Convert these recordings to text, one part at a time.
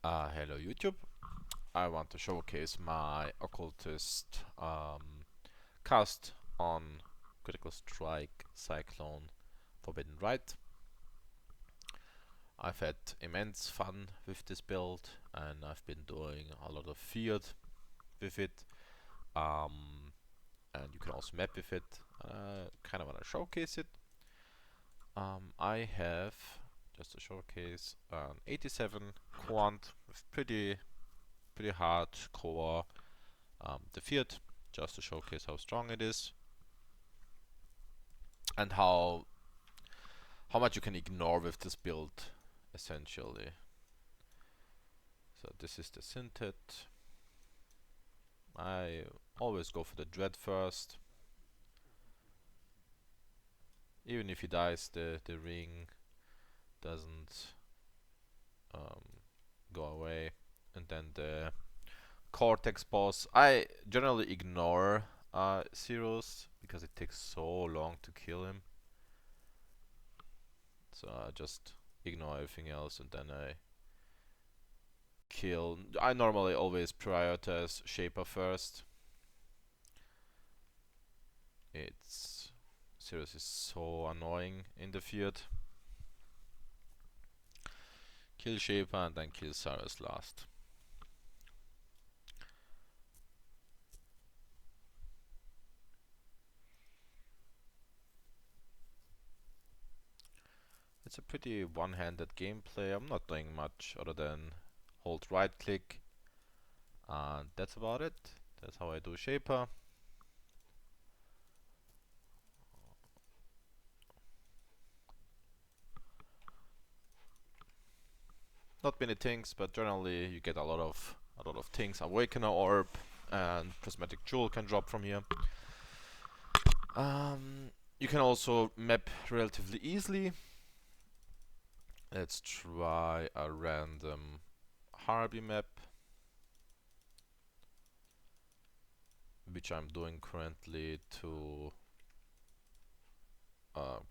Hello YouTube. I want to showcase my Occultist cast on Critical Strike, Cyclone, Forbidden Rite. I've had immense fun with this build and I've been doing a lot of field with it. And you can also map with it. Kind of want to showcase it. I have, just to showcase, an 87 quant with pretty hardcore defeat, just to showcase how strong it is and how much you can ignore with this build, essentially. So this is the Syntet. I always go for the Dread first. Even if he dies, the ring doesn't go away. And then the Cortex boss. I generally ignore Zeros because it takes so long to kill him. So I just ignore everything else and then I kill. I normally always prioritize Shaper first. It's seriously so annoying in the field. Kill Shaper and then kill Cyrus last. It's a pretty one-handed gameplay. I'm not doing much other than hold right click and that's about it. That's how I do Shaper. Not many things, but generally you get a lot of things. Awakener Orb and Prismatic Jewel can drop from here. You can also map relatively easily. Let's try a random Harby map, which I'm doing currently to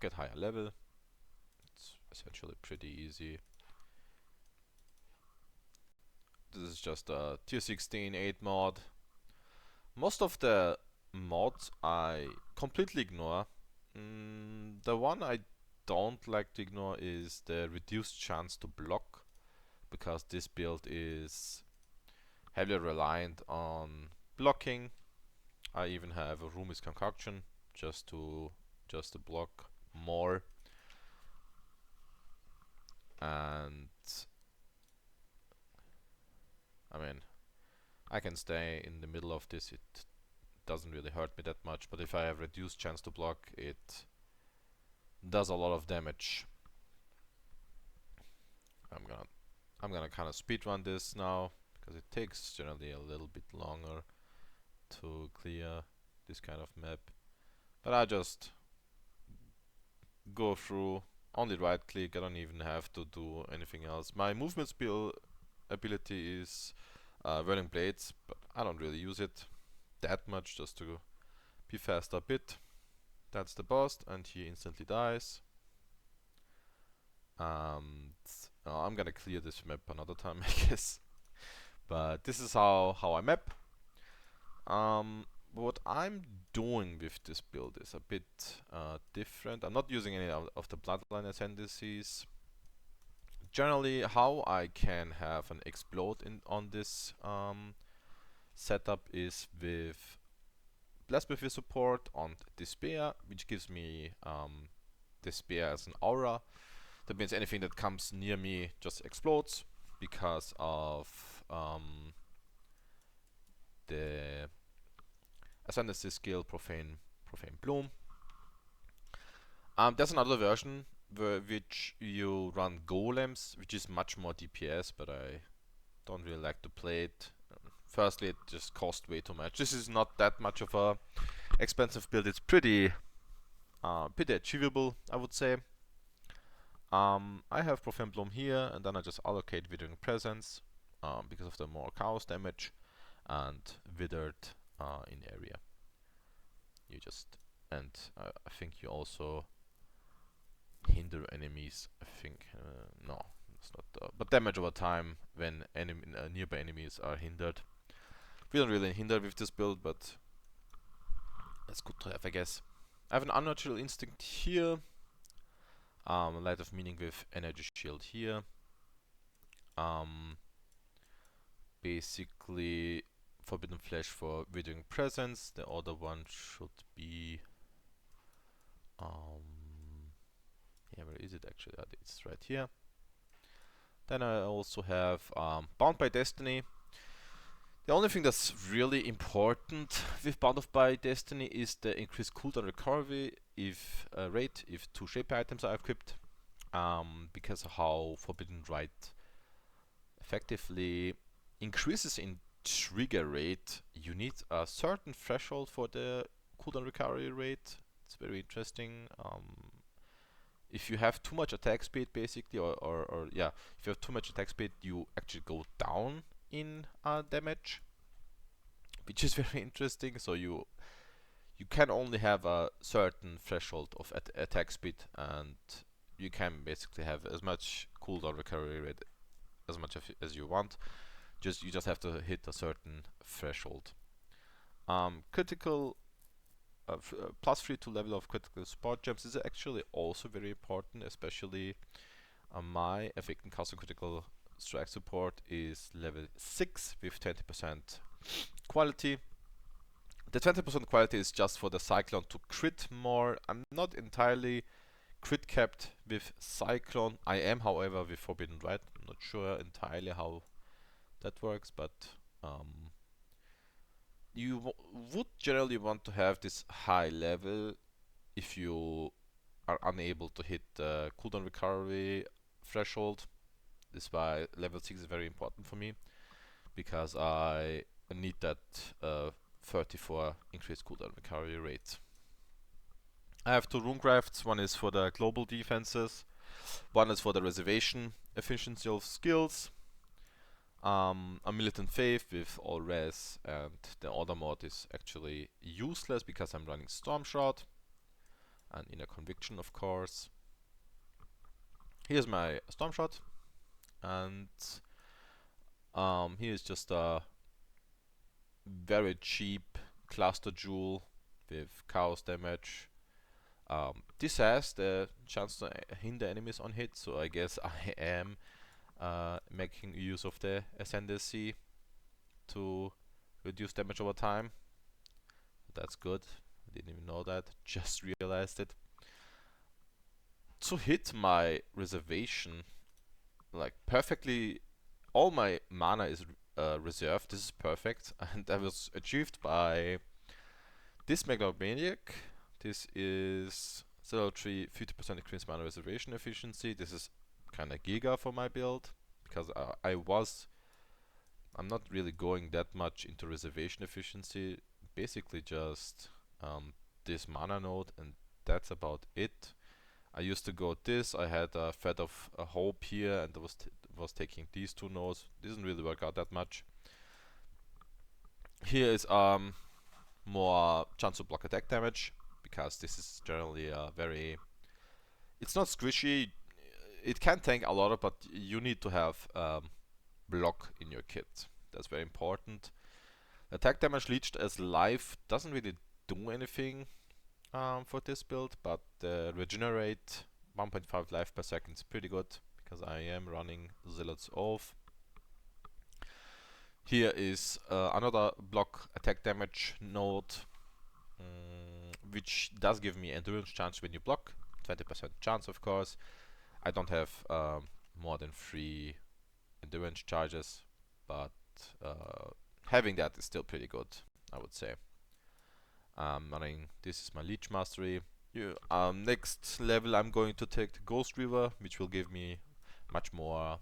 get higher level. It's essentially pretty easy. This is just a tier 16 8 mod. Most of the mods I completely ignore. The one I don't like to ignore is the reduced chance to block, because this build is heavily reliant on blocking. I even have a Rumis concoction just to block more. And I mean, I can stay in the middle of this, it doesn't really hurt me that much, but if I have reduced chance to block, it does a lot of damage. I'm gonna kind of speedrun this now, because it takes generally a little bit longer to clear this kind of map. But I just go through, only right click, I don't even have to do anything else. My movement ability is Whirling Blades, but I don't really use it that much, just to be faster a bit. That's the boss, and he instantly dies. I'm gonna clear this map another time, I guess. But this is how I map. What I'm doing with this build is a bit different. I'm not using any of the Bloodline Ascendancies. Generally, how I can have an explode on this setup is with Blasphemy support on Despair, which gives me Despair as an aura. That means anything that comes near me just explodes because of the Ascendancy skill Profane Bloom. There's another version which you run golems, which is much more DPS, but I don't really like to play it. Firstly, it just costs way too much. This is not that much of a expensive build. It's pretty achievable, I would say. I have Profane Bloom here, and then I just allocate Withering Presence because of the more chaos damage, and Withered in area. You just, and I think you also hinder enemies. I think no, it's not. But damage over time when nearby enemies are hindered. We don't really hinder with this build, but it's good to have, I guess. I have an unnatural instinct here. Light of meaning with energy shield here. Basically forbidden flesh for withering presence. The other one should be yeah, where is it actually? It's right here. Then I also have Bound by Destiny. The only thing that's really important with Bound by Destiny is the increased cooldown recovery rate if 2 shape items are equipped. Because of how Forbidden Rite effectively increases in trigger rate, you need a certain threshold for the cooldown recovery rate. It's very interesting. If you have too much attack speed, basically, or yeah, if you have too much attack speed, you actually go down in damage, which is very interesting. So you can only have a certain threshold of attack speed, and you can basically have as much cooldown recovery rate as much as you want. You just have to hit a certain threshold. Critical +3 to level of critical support gems is actually also very important, especially my effect in custom critical strike support is level 6 with 20% quality. The 20% quality is just for the Cyclone to crit more. I'm not entirely crit capped with Cyclone. I am, however, with Forbidden Rite. I'm not sure entirely how that works, but you would generally want to have this high level if you are unable to hit the cooldown recovery threshold. This is why level 6 is very important for me, because I need that 34 increased cooldown recovery rate. I have 2 rune crafts. One is for the global defenses, one is for the reservation efficiency of skills. A militant faith with all res, and the other mod is actually useless because I'm running Storm Shroud and Inner Conviction, of course. Here's my Storm Shroud, and here's just a very cheap cluster jewel with chaos damage. This has the chance to hinder enemies on hit, so I guess I am making use of the ascendancy to reduce damage over time. That's good. I didn't even know that, just realized it. To hit my reservation, like perfectly, all my mana is reserved. This is perfect, and that was achieved by this Megalomaniac. This is 03 50% increased mana reservation efficiency. This is kinda giga for my build, because I'm not really going that much into reservation efficiency, basically just this mana node, and that's about it. I used to go this, I had a Thread of Hope here, and was taking these 2 nodes. Didn't really work out that much. Here is more chance to block attack damage, because this is generally a very... It's not squishy. It can tank a lot, but you need to have block in your kit. That's very important. Attack damage leached as life doesn't really do anything for this build, but regenerate 1.5 life per second is pretty good, because I am running Zealot's Oath. Here is another block attack damage node, which does give me endurance chance when you block, 20% chance, of course. I don't have more than 3 endurance charges, but having that is still pretty good, I would say. This is my Leech Mastery. Next level I'm going to take the Ghost River, which will give me much more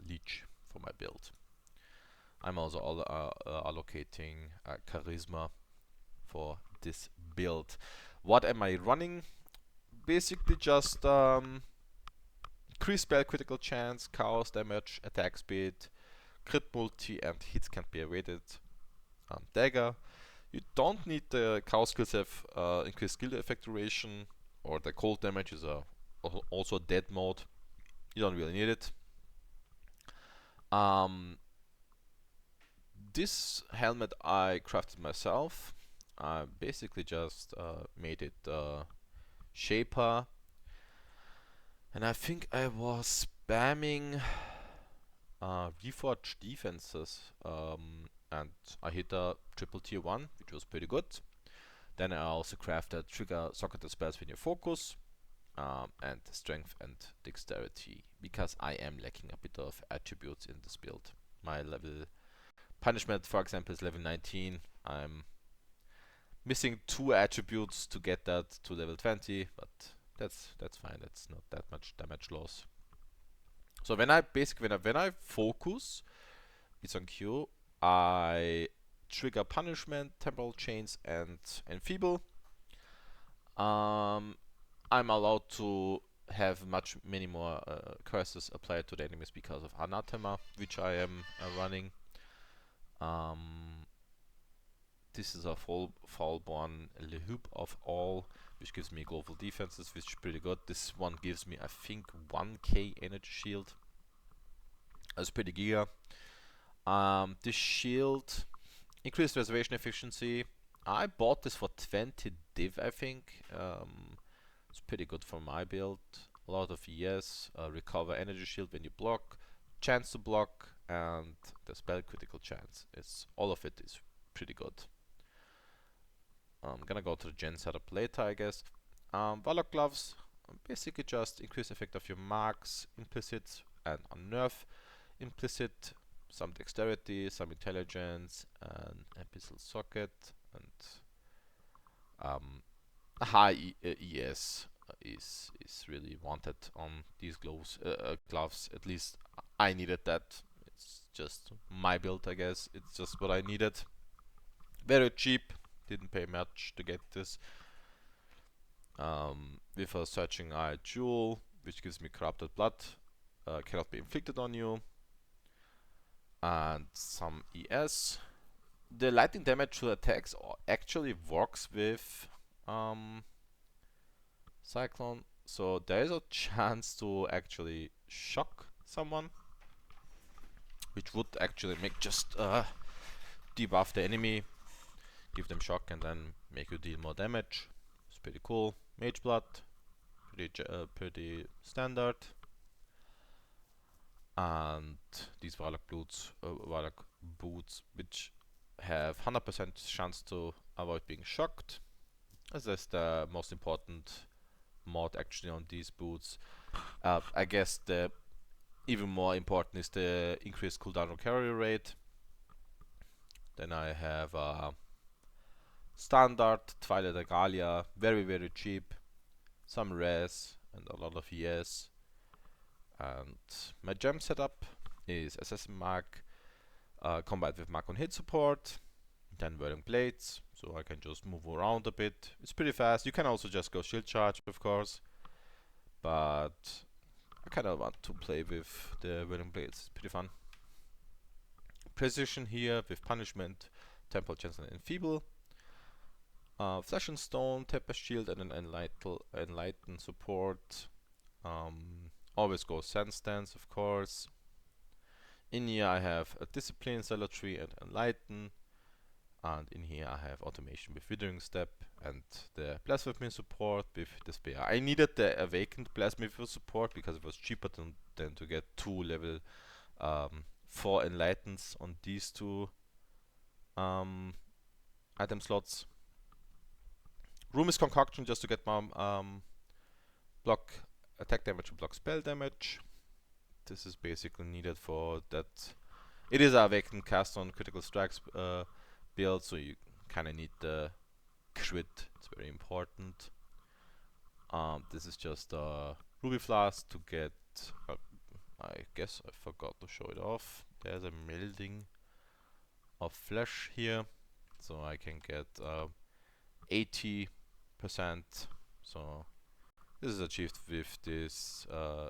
Leech for my build. I'm also allocating Charisma for this build. What am I running? Basically just increased spell critical chance, chaos damage, attack speed, crit multi, and hits can't be evaded. Dagger. You don't need the chaos skills have increased skill effect duration, or the cold damage is a also dead mode. You don't really need it. This helmet I crafted myself. I basically just made it shaper, and I think I was spamming reforged defenses, and I hit a triple tier 1, which was pretty good. Then I also crafted trigger socket spells when you focus, and strength and dexterity, because I am lacking a bit of attributes in this build. My level punishment, for example, is level 19. I'm missing 2 attributes to get that to level 20, but that's fine. That's not that much damage loss. So when I focus, it's on Q. I trigger punishment, temporal chains, and enfeeble. I'm allowed to have many more curses applied to the enemies because of anathema, which I am running. This is a Fallborn Lehoop of all, which gives me global defenses, which is pretty good. This one gives me, I think, 1k energy shield. That's pretty giga. This shield increased reservation efficiency. I bought this for 20 div, I think. It's pretty good for my build. A lot of ES, recover energy shield when you block, chance to block, and the spell critical chance. All of it is pretty good. I'm gonna go to the gen setup later, I guess. Warlock gloves, basically just increase effect of your marks, implicit and on nerf. Implicit, some dexterity, some intelligence, and abyssal socket, and high ES is really wanted on these gloves. At least I needed that. It's just my build, I guess. It's just what I needed. Very cheap. Didn't pay much to get this. With a searching eye jewel, which gives me corrupted blood, cannot be inflicted on you, and some ES. The lightning damage to attacks actually works with Cyclone, so there is a chance to actually shock someone, which would actually make just debuff the enemy, give them shock, and then make you deal more damage. It's pretty cool. Mage blood, pretty standard. And these Warlock boots, which have 100% chance to avoid being shocked. As that's the most important mod actually on these boots. I guess the even more important is the increased cooldown recovery rate. Then I have standard Twilight Regalia, very cheap, some res and a lot of ES. And my gem setup is Assassin Mark, combined with Mark on hit support, then Whirling Blades, so I can just move around a bit. It's pretty fast. You can also just go shield charge, of course, but I kind of want to play with the Whirling Blades. It's pretty fun. Precision here with punishment, temporal chance and enfeeble. Flesh and Stone, Tempest Shield, and an Enlighten support. Always go Sand Stance, of course. In here I have a Discipline, Zealotry, and Enlighten. And in here I have Automation with Withering Step and the Blasphemy support with Despair. I needed the Awakened Blasphemy support because it was cheaper than to get 2 level 4 Enlightens on these 2 item slots. Room is Concoction just to get my block attack damage and block spell damage. This is basically needed for that. It is a Awakened cast on critical strikes build, so you kind of need the crit. It's very important. This is just a Ruby Flask to get. I guess I forgot to show it off. There's a melding of flesh here, so I can get 80%. So this is achieved with this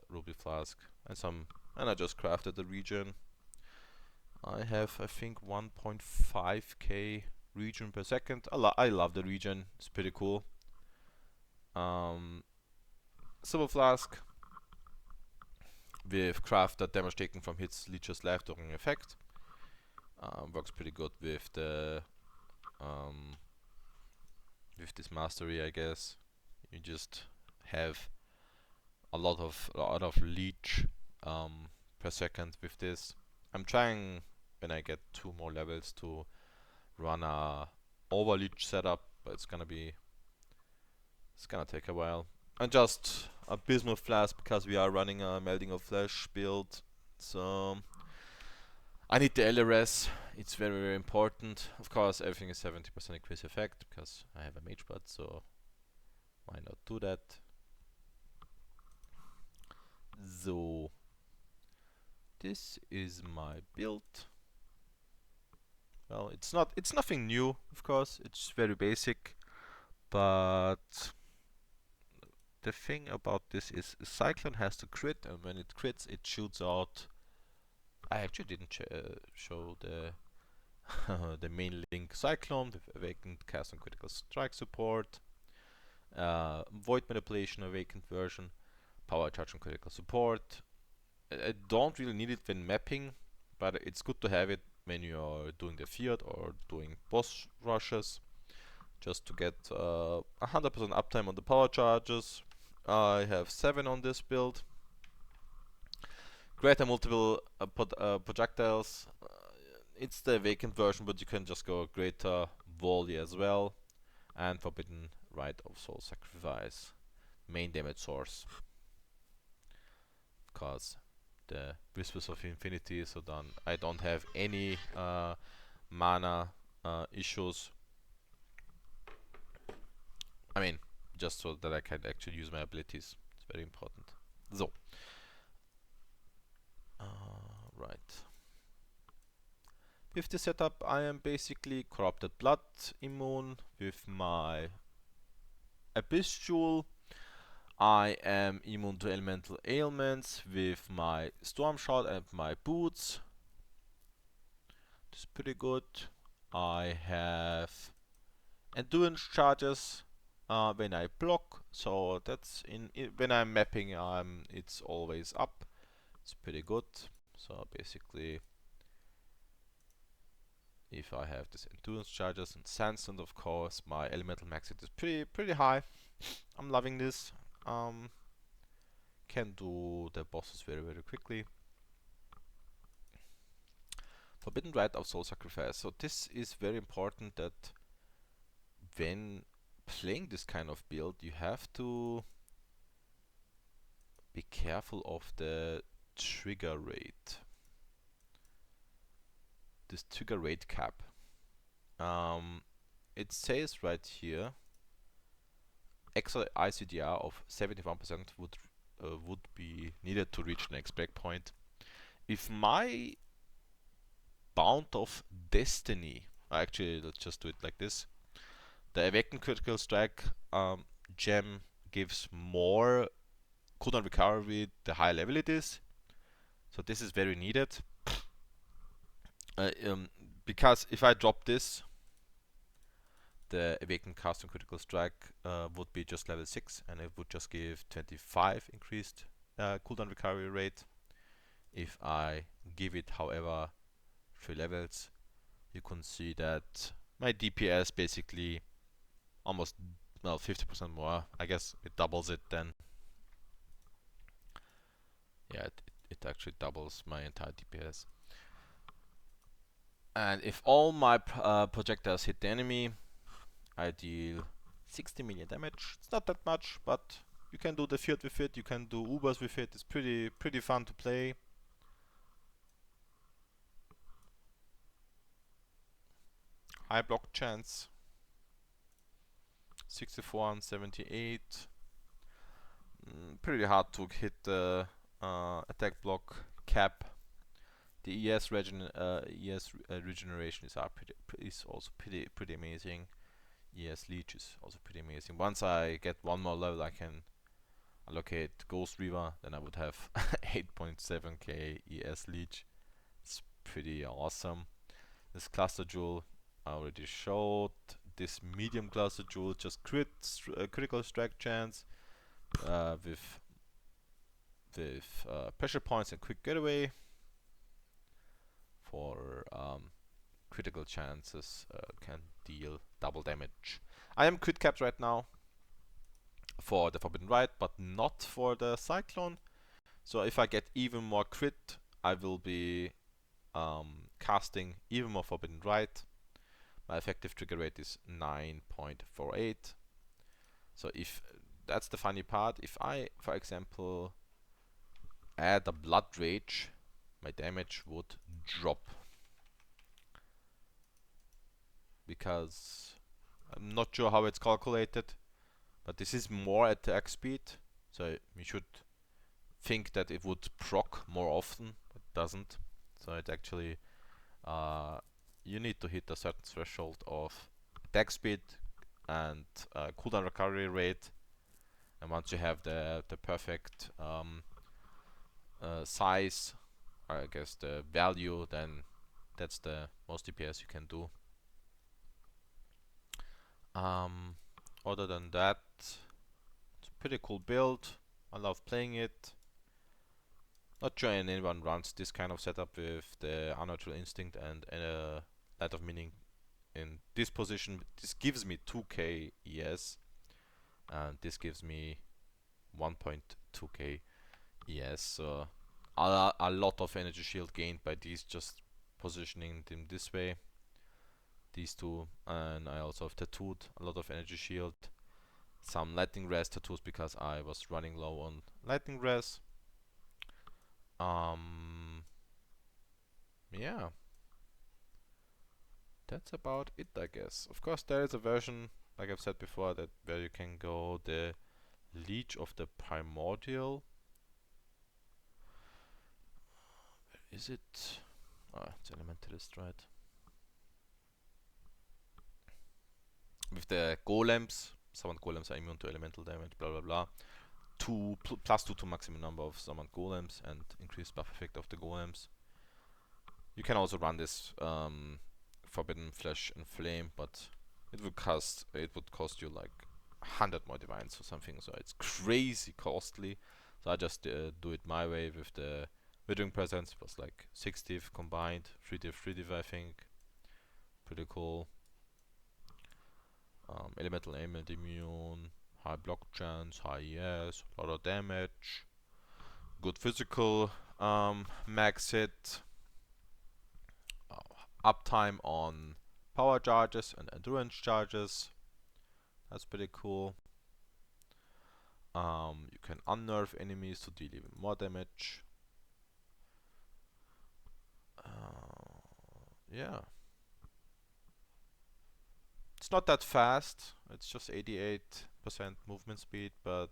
Ruby Flask and I just crafted the regen. I have, I think, 1.5k regen per second. I love the regen. It's pretty cool. Silver Flask with crafted damage taken from hits leeches life during effect. Works pretty good with the with this mastery, I guess. You just have a lot of leech per second with this. I'm trying when I get 2 more levels to run a over leech setup, but it's gonna take a while. And just Abysmal Flask because we are running a Melting of Flesh build, so I need the LRS. It's very very important. Of course, everything is 70% increase effect because I have a mage blood, so why not do that? So this is my build. Well, it's nothing new, of course. It's very basic, but the thing about this is Cyclone has to crit, and when it crits, it shoots out. I actually didn't show the the main link Cyclone with Awakened Cast and Critical Strike support, Void Manipulation Awakened version, Power Charge and Critical Support. I don't really need it when mapping, but it's good to have it when you're doing the field or doing boss rushes, just to get 100% uptime on the power charges. I have 7 on this build. Greater multiple projectiles. It's the vacant version, but you can just go greater volley as well. And Forbidden Rite of Soul Sacrifice. Main damage source. Because the Whispers of Infinity, so then I don't have any mana issues. I mean, just so that I can actually use my abilities. It's very important. So. Right. With the setup, I am basically Corrupted Blood immune with my Abyss Jewel. I am immune to elemental ailments with my Storm Shot and my boots. That's pretty good. I have endurance charges when I block, so that's when I'm mapping. It's always up. It's pretty good. So basically, if I have this endurance charges and sandstone, of course, my elemental max hit is pretty high. I'm loving this. Can do the bosses very very quickly. Forbidden Rite of Soul Sacrifice. So this is very important that when playing this kind of build, you have to be careful of the trigger rate. This trigger rate cap. It says right here, extra ICDR of 71% would be needed to reach the next breakpoint. If my Bound of Destiny, actually let's just do it like this, the Awakened Critical Strike gem gives more cooldown recovery the higher level it is, so this is very needed. Because if I drop this, the Awakened Cast and Critical Strike would be just level 6 and it would just give 25 increased cooldown recovery rate. If I give it, however, 3 levels, you can see that my DPS basically almost 50% more. I guess it doubles it then. Yeah, it actually doubles my entire DPS. And if all my projectiles hit the enemy, I deal 60 million damage. It's not that much, but you can do the field with it, you can do Ubers with it. It's pretty fun to play. High block chance, 64 and 78. Pretty hard to hit the attack block cap. The ES regeneration is also pretty amazing. ES leech is also pretty amazing. Once I get one more level, I can allocate Ghost Reaver, then I would have 8.7k ES leech. It's pretty awesome. This Cluster Jewel I already showed. This medium Cluster Jewel just critical strike chance with pressure points and quick getaway for critical chances, can deal double damage. I am crit capped right now for the Forbidden Rite, but not for the Cyclone. So if I get even more crit, I will be casting even more Forbidden Rite. My effective trigger rate is 9.48. So if that's the funny part, if I, for example, add a Blood Rage, my damage would drop. Because I'm not sure how it's calculated, but this is more attack speed, so we should think that it would proc more often. It doesn't. So it actually you need to hit a certain threshold of attack speed and cooldown recovery rate, and once you have the perfect size, or I guess the value, then that's the most DPS you can do. Other than that, it's a pretty cool build. I love playing it. Not sure anyone runs this kind of setup with the Unnatural Instinct and Light of Meaning in this position. This gives me 2k ES, and this gives me 1.2k ES. So a lot of energy shield gained by these, just positioning them this way. These two, and I also have tattooed a lot of energy shield, some lightning res tattoos because I was running low on lightning res. Yeah, that's about it, I guess. Of course, there is a version, like I've said before, that where you can go the Leech of the Primordial. Where is it? Ah, it's Elementalist, right? With the golems, summoned golems are immune to elemental damage, blah blah blah. Plus 2 to maximum number of summoned golems and increased buff effect of the golems. You can also run this Forbidden Flesh and Flame, but it would cost you like 100 more divines or something, so it's crazy costly. So I just do it my way with the Withering Presence. It was like 6 div combined, 3 div I think. Pretty cool. Elemental ailment immune, high block chance, high ES, a lot of damage, good physical max hit, uptime on power charges and endurance charges. That's pretty cool. You can unnerve enemies to deal even more damage. Yeah. It's not that fast. It's just 88% movement speed, but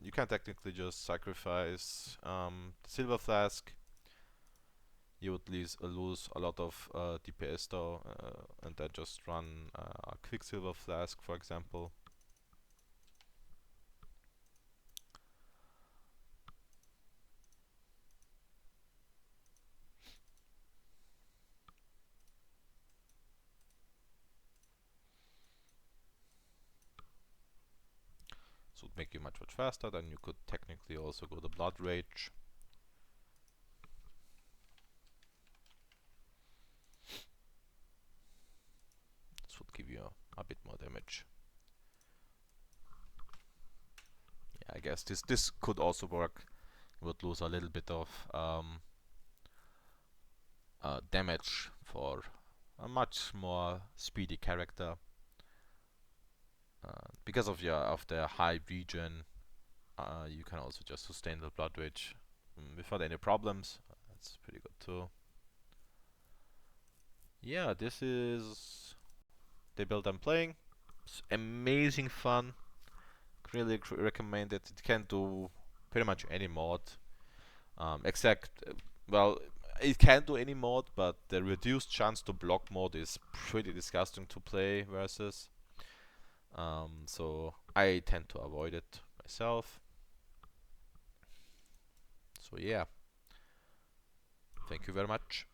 you can technically just sacrifice the Silver Flask. You would lose a lot of DPS though, and then just run a Quicksilver Flask, for example. So it would make you much faster. Then you could technically also go the Blood Rage. This would give you a bit more damage. Yeah, I guess this could also work. You would lose a little bit of damage for a much more speedy character. Because of the high regen, you can also just sustain the Blood Rage without any problems. That's pretty good too. Yeah, this is the build I'm playing. It's amazing fun. Really recommend it. It can do pretty much any mod, except well, it can do any mod, but the reduced chance to block mode is pretty disgusting to play versus. So I tend to avoid it myself. So yeah, thank you very much.